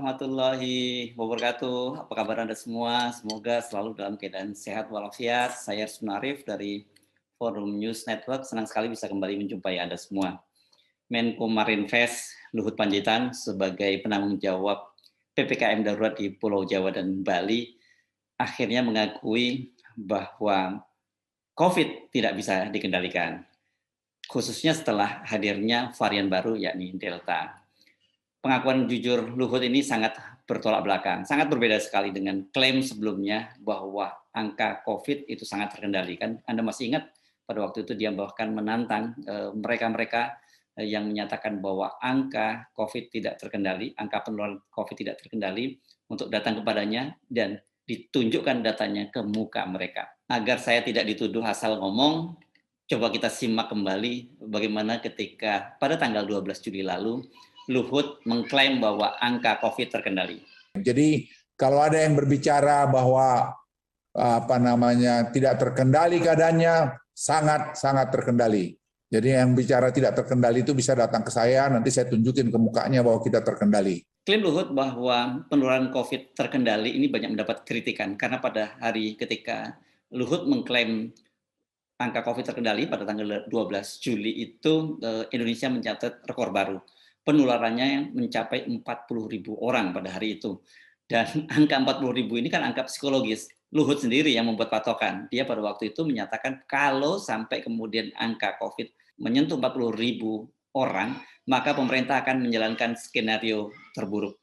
warahmatullahi wabarakatuh. Apa kabar Anda semua? Semoga selalu dalam keadaan sehat walafiat. Saya Sunarif dari Forum News Network. Senang sekali bisa kembali menjumpai Anda semua. Menko Marinvest Luhut Panjaitan sebagai penanggung jawab PPKM darurat di Pulau Jawa dan Bali akhirnya mengakui bahwa COVID tidak bisa dikendalikan, khususnya setelah hadirnya varian baru yakni Delta. Pengakuan jujur Luhut ini sangat bertolak belakang, sangat berbeda sekali dengan klaim sebelumnya bahwa angka COVID itu sangat terkendali. Kan Anda masih ingat pada waktu itu dia bahkan menantang mereka-mereka yang menyatakan bahwa angka COVID tidak terkendali, angka penularan COVID tidak terkendali untuk datang kepadanya dan ditunjukkan datanya ke muka mereka. Agar saya tidak dituduh asal ngomong, coba kita simak kembali bagaimana ketika pada tanggal 12 Juli lalu Luhut mengklaim bahwa angka COVID terkendali. Jadi kalau ada yang berbicara bahwa tidak terkendali keadaannya, sangat terkendali. Jadi yang bicara tidak terkendali itu bisa datang ke saya, nanti saya tunjukin ke mukanya bahwa kita terkendali. Klaim Luhut bahwa penularan COVID terkendali ini banyak mendapat kritikan karena pada hari ketika Luhut mengklaim angka COVID terkendali pada tanggal 12 Juli itu Indonesia mencatat rekor baru. Penularannya mencapai 40.000 orang pada hari itu. Dan angka 40.000 ini kan angka psikologis. Luhut sendiri yang membuat patokan. Dia pada waktu itu menyatakan kalau sampai kemudian angka COVID menyentuh 40.000 orang, maka pemerintah akan menjalankan skenario terburuk.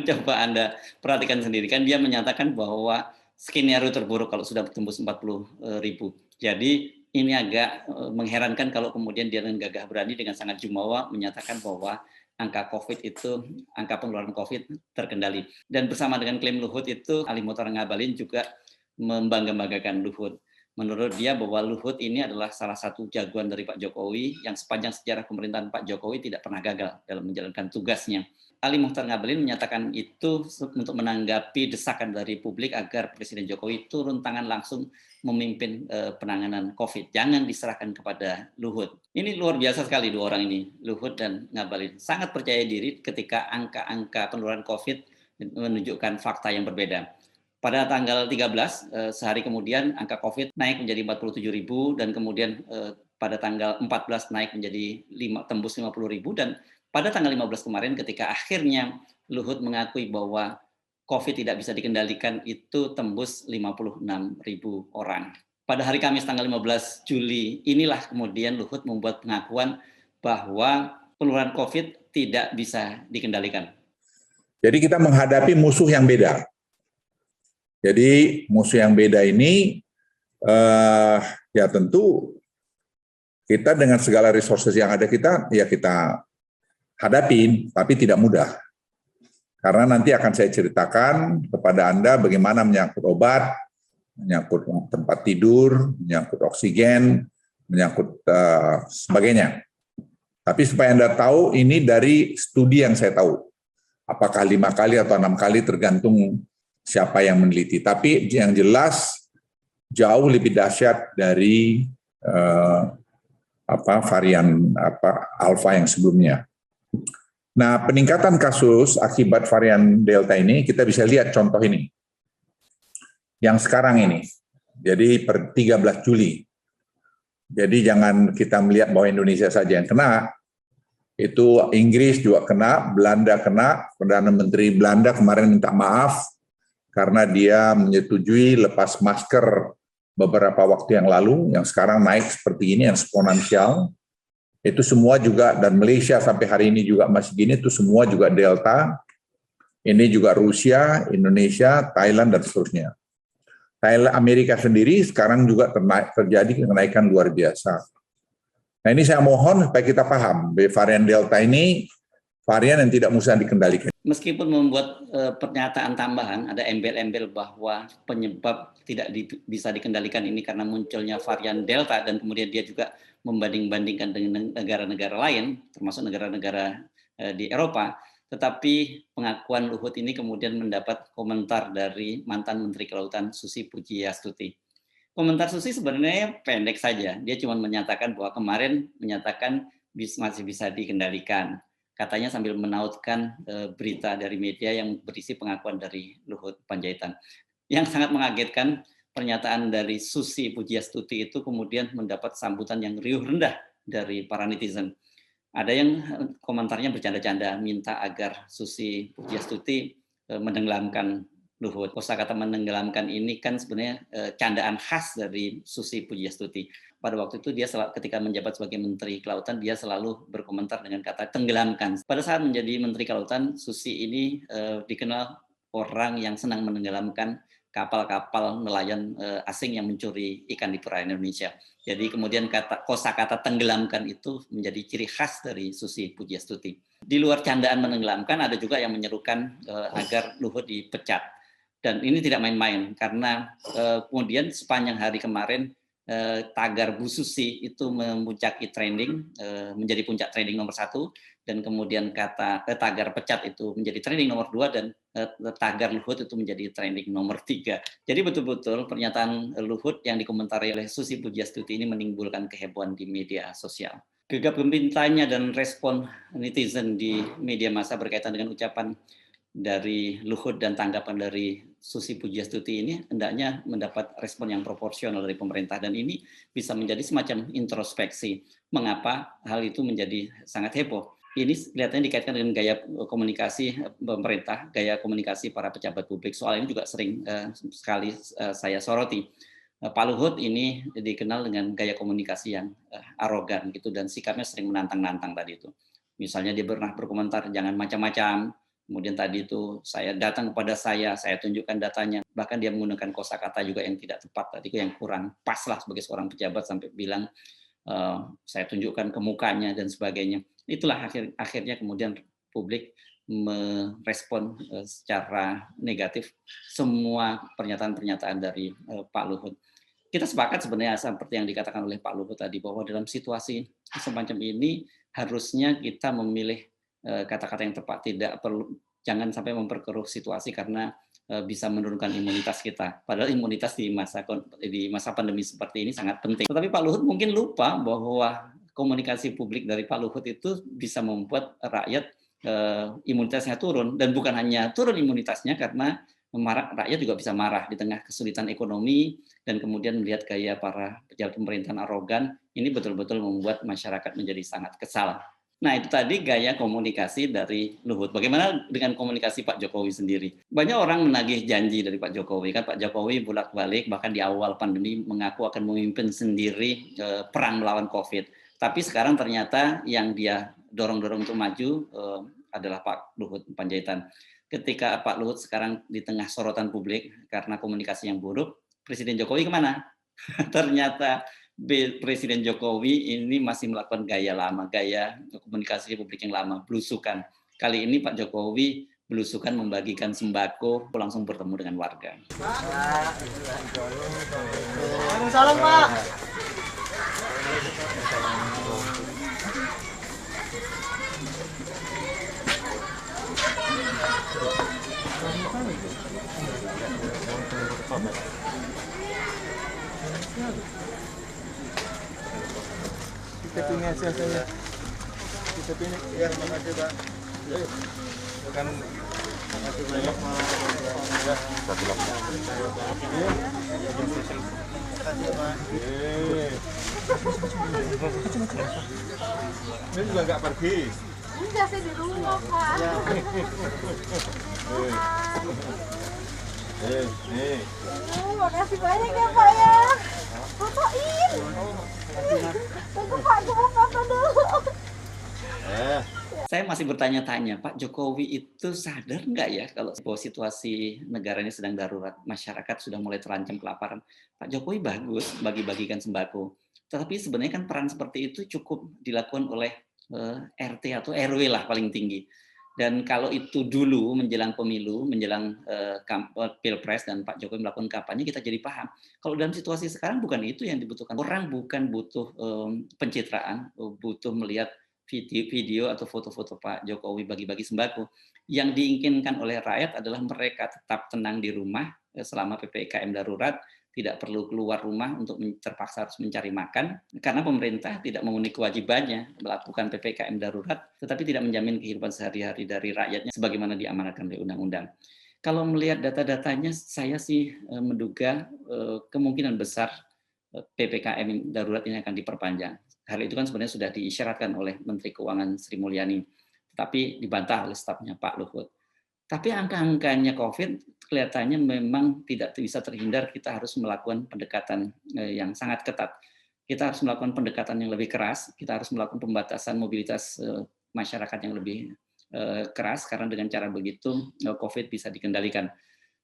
Coba Anda perhatikan sendiri, kan dia menyatakan bahwa skenario terburuk kalau sudah tembus 40.000. Jadi ini agak mengherankan kalau kemudian dia dengan gagah berani dengan sangat jumawa menyatakan bahwa angka COVID itu, angka penularan COVID terkendali. Dan bersama dengan klaim Luhut itu, Ali Mohtar Ngabalin juga membangga-banggakan Luhut. Menurut dia bahwa Luhut ini adalah salah satu jagoan dari Pak Jokowi yang sepanjang sejarah pemerintahan Pak Jokowi tidak pernah gagal dalam menjalankan tugasnya. Ali Mohtar Ngabalin menyatakan itu untuk menanggapi desakan dari publik agar Presiden Jokowi turun tangan langsung memimpin penanganan COVID. Jangan diserahkan kepada Luhut. Ini luar biasa sekali dua orang ini, Luhut dan Ngabalin. Sangat percaya diri ketika angka-angka penularan COVID menunjukkan fakta yang berbeda. Pada tanggal 13, sehari kemudian angka COVID naik menjadi 47.000 dan kemudian pada tanggal 14 naik menjadi tembus 50.000 dan pada tanggal 15 kemarin ketika akhirnya Luhut mengakui bahwa COVID tidak bisa dikendalikan itu tembus 56.000 orang. Pada hari Kamis tanggal 15 Juli inilah kemudian Luhut membuat pengakuan bahwa penularan COVID tidak bisa dikendalikan. Jadi kita menghadapi musuh yang beda. Jadi musuh yang beda ini ya tentu kita dengan segala resources yang ada kita hadapin, tapi tidak mudah. Karena nanti akan saya ceritakan kepada Anda bagaimana menyangkut obat, menyangkut tempat tidur, menyangkut oksigen, menyangkut sebagainya. Tapi supaya Anda tahu, ini dari studi yang saya tahu. Apakah 5 kali atau 6 kali tergantung siapa yang meneliti. Tapi yang jelas jauh lebih dahsyat dari varian alfa yang sebelumnya. Nah, peningkatan kasus akibat varian Delta ini kita bisa lihat contoh ini. Yang sekarang ini. Jadi per 13 Juli. Jadi jangan kita melihat bahwa Indonesia saja yang kena. Itu Inggris juga kena, Belanda kena. Perdana Menteri Belanda kemarin minta maaf karena dia menyetujui lepas masker beberapa waktu yang lalu, yang sekarang naik seperti ini, yang eksponensial. Itu semua juga, dan Malaysia sampai hari ini juga masih gini, itu semua juga Delta. Ini juga Rusia, Indonesia, Thailand, dan seterusnya. Amerika sendiri sekarang juga terjadi kenaikan luar biasa. Nah ini saya mohon supaya kita paham, varian Delta ini varian yang tidak mudah dikendalikan. Meskipun membuat pernyataan tambahan, ada embel-embel bahwa penyebab tidak bisa dikendalikan ini karena munculnya varian Delta, dan kemudian dia juga membanding-bandingkan dengan negara-negara lain, termasuk negara-negara di Eropa, tetapi pengakuan Luhut ini kemudian mendapat komentar dari mantan Menteri Kelautan Susi Pujiastuti. Komentar Susi sebenarnya pendek saja, dia cuma menyatakan bahwa kemarin menyatakan masih bisa dikendalikan. katanya sambil menautkan berita dari media yang berisi pengakuan dari Luhut Panjaitan. Yang sangat mengagetkan, pernyataan dari Susi Pujiastuti itu kemudian mendapat sambutan yang riuh rendah dari para netizen. Ada yang komentarnya bercanda-canda, minta agar Susi Pujiastuti menenggelamkan Luhut. Kosakata menenggelamkan ini kan sebenarnya candaan khas dari Susi Pujiastuti. Pada waktu itu dia ketika menjabat sebagai Menteri Kelautan, dia selalu berkomentar dengan kata tenggelamkan. Pada saat menjadi Menteri Kelautan, Susi ini dikenal orang yang senang menenggelamkan kapal-kapal nelayan asing yang mencuri ikan di perairan Indonesia. Jadi kemudian kosakata tenggelamkan itu menjadi ciri khas dari Susi Pujiastuti. Di luar candaan menenggelamkan, ada juga yang menyerukan agar Luhut dipecat. Dan ini tidak main-main, karena kemudian sepanjang hari kemarin tagar Bu Susi itu memuncaki trending, menjadi puncak trending nomor 1, dan kemudian tagar pecat itu menjadi trending nomor 2, dan tagar Luhut itu menjadi trending nomor 3. Jadi betul-betul pernyataan Luhut yang dikomentari oleh Susi Pujiastuti ini menimbulkan kehebohan di media sosial. Gegap gempitanya dan respon netizen di media massa berkaitan dengan ucapan dari Luhut dan tanggapan dari Susi Pujiastuti ini hendaknya mendapat respon yang proporsional dari pemerintah, dan ini bisa menjadi semacam introspeksi mengapa hal itu menjadi sangat heboh. Ini kelihatannya dikaitkan dengan gaya komunikasi pemerintah, gaya komunikasi para pejabat publik. Soal ini juga sering sekali saya soroti. Pak Luhut ini dikenal dengan gaya komunikasi yang arogan gitu, dan sikapnya sering menantang-nantang tadi itu. Misalnya dia pernah berkomentar jangan macam-macam. Kemudian tadi itu saya datang kepada saya tunjukkan datanya. Bahkan dia menggunakan kosakata juga yang tidak tepat, tadi yang kurang pas lah sebagai seorang pejabat, sampai bilang saya tunjukkan ke mukanya dan sebagainya. Itulah akhirnya kemudian publik merespon secara negatif semua pernyataan-pernyataan dari Pak Luhut. Kita sepakat sebenarnya seperti yang dikatakan oleh Pak Luhut tadi, bahwa dalam situasi semacam ini harusnya kita memilih kata-kata yang tepat, tidak perlu, jangan sampai memperkeruh situasi karena bisa menurunkan imunitas kita. Padahal imunitas di masa pandemi seperti ini sangat penting. Tetapi Pak Luhut mungkin lupa bahwa komunikasi publik dari Pak Luhut itu bisa membuat rakyat imunitasnya turun, dan bukan hanya turun imunitasnya karena rakyat juga bisa marah di tengah kesulitan ekonomi, dan kemudian melihat gaya para pejabat pemerintahan arogan ini betul-betul membuat masyarakat menjadi sangat kesal. Nah, itu tadi gaya komunikasi dari Luhut. Bagaimana dengan komunikasi Pak Jokowi sendiri? Banyak orang menagih janji dari Pak Jokowi. Kan Pak Jokowi bolak-balik bahkan di awal pandemi mengaku akan memimpin sendiri perang melawan COVID. Tapi sekarang ternyata yang dia dorong-dorong untuk maju adalah Pak Luhut Panjaitan. Ketika Pak Luhut sekarang di tengah sorotan publik karena komunikasi yang buruk, Presiden Jokowi kemana? Ternyata Presiden Jokowi ini masih melakukan gaya lama, gaya komunikasi publik yang lama, belusukan. Kali ini Pak Jokowi belusukan membagikan sembako, langsung bertemu dengan warga. Salam Pak. Kita punya hasil saya. Kita punya. Ya, terima kasih Pak. Bukan makasih banyak Pak. Ya, satu lagi. Iya. Ini juga nggak pergi. Enggak, saya di rumah, Pak. Nih. Makasih banyak ya, Pak ya. Fotoin. Tunggu Pak, gue mau foto dulu. Saya masih bertanya-tanya, Pak Jokowi itu sadar nggak ya kalau situasi negara ini sedang darurat, masyarakat sudah mulai terancam kelaparan. Pak Jokowi bagus bagi-bagikan sembako, tetapi sebenarnya kan peran seperti itu cukup dilakukan oleh RT atau RW lah paling tinggi. Dan kalau itu dulu menjelang pemilu, menjelang Pilpres dan Pak Jokowi melakukan kampanye, kita jadi paham. Kalau dalam situasi sekarang bukan itu yang dibutuhkan. Orang bukan butuh pencitraan, butuh melihat video atau foto-foto Pak Jokowi bagi-bagi sembako. Yang diinginkan oleh rakyat adalah mereka tetap tenang di rumah selama PPKM darurat, tidak perlu keluar rumah untuk terpaksa harus mencari makan, karena pemerintah tidak memenuhi kewajibannya melakukan PPKM darurat, tetapi tidak menjamin kehidupan sehari-hari dari rakyatnya sebagaimana diamanatkan oleh undang-undang. Kalau melihat data-datanya, saya sih menduga kemungkinan besar PPKM darurat ini akan diperpanjang. Hal itu kan sebenarnya sudah diisyaratkan oleh Menteri Keuangan Sri Mulyani, tetapi dibantah oleh stafnya Pak Luhut. Tapi angka-angkanya COVID kelihatannya memang tidak bisa terhindar, kita harus melakukan pendekatan yang sangat ketat. Kita harus melakukan pendekatan yang lebih keras, kita harus melakukan pembatasan mobilitas masyarakat yang lebih keras, karena dengan cara begitu COVID bisa dikendalikan.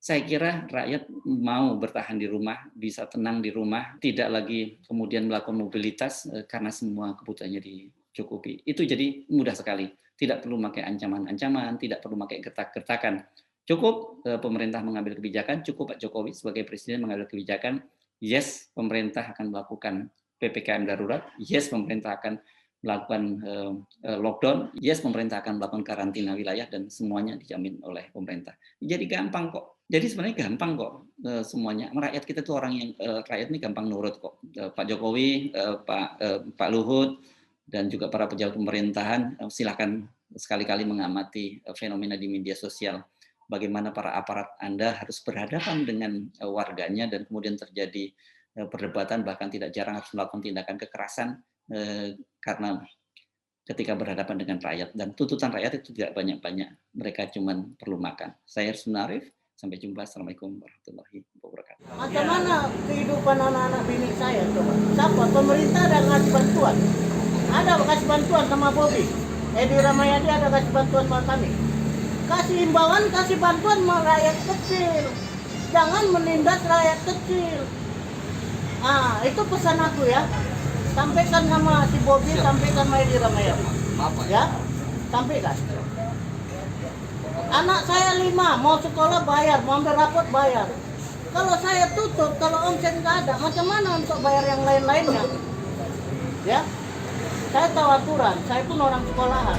Saya kira rakyat mau bertahan di rumah, bisa tenang di rumah, tidak lagi kemudian melakukan mobilitas karena semua kebutuhannya dicukupi. Itu jadi mudah sekali. Tidak perlu pakai ancaman-ancaman, tidak perlu pakai gertak-gertakan. Cukup pemerintah mengambil kebijakan, cukup Pak Jokowi sebagai presiden mengambil kebijakan, yes pemerintah akan melakukan PPKM darurat, yes pemerintah akan melakukan lockdown, yes pemerintah akan melakukan karantina wilayah, dan semuanya dijamin oleh pemerintah. Jadi gampang kok. Jadi sebenarnya gampang kok semuanya. Rakyat kita tuh orang yang rakyat ini gampang nurut kok. Pak Jokowi, Pak Luhut, dan juga para pejabat pemerintahan, silakan sekali-kali mengamati fenomena di media sosial. Bagaimana para aparat Anda harus berhadapan dengan warganya, dan kemudian terjadi perdebatan, bahkan tidak jarang harus melakukan tindakan kekerasan karena ketika berhadapan dengan rakyat. Dan tuntutan rakyat itu tidak banyak-banyak. Mereka cuma perlu makan. Saya Arsun Arif. Sampai jumpa. Assalamualaikum warahmatullahi wabarakatuh. Macam mana kehidupan anak-anak bini saya coba? Siapa? Pemerintah ada ngasih bantuan. Ada kasih bantuan sama Bobi. Edi Ramayadi ada kasih bantuan sama kami. Kasih himbauan, kasih bantuan sama rakyat kecil. Jangan menindas rakyat kecil. Itu pesan aku ya. Sampaikan sama si Bobi, sampaikan sama Edi Ramayadi. Ya, sampaikan. Anak saya 5, mau sekolah bayar, mau ambil rapot bayar. Kalau saya tutup, kalau omset nggak ada, macam mana untuk bayar yang lain-lainnya? Ya, saya tahu aturan, saya pun orang sekolahan.